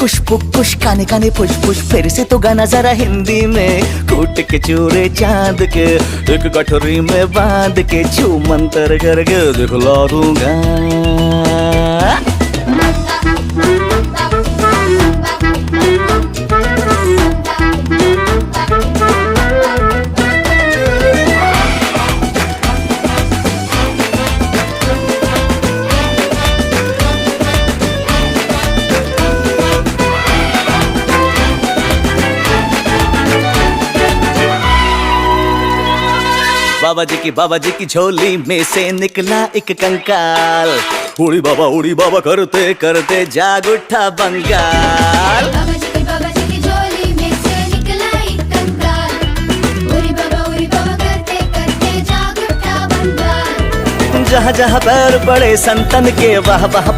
Push काने काने push फिर से तो गाना जरा हिंदी में। कूट के चूरे चांद के एक कटोरी में बांध के छू मंतर करके दिखला दूंगा। बाबा जी की झोली में से निकला एक कंकाल। उड़ी बाबा करते करते जाग उठा बंगाल। बाबा जी की झोली में से निकला एक कंकाल। उड़ी बाबा करते करते जाग उठा बंगाल। जहाँ जहाँ पैर पड़े संतन के वाह वाह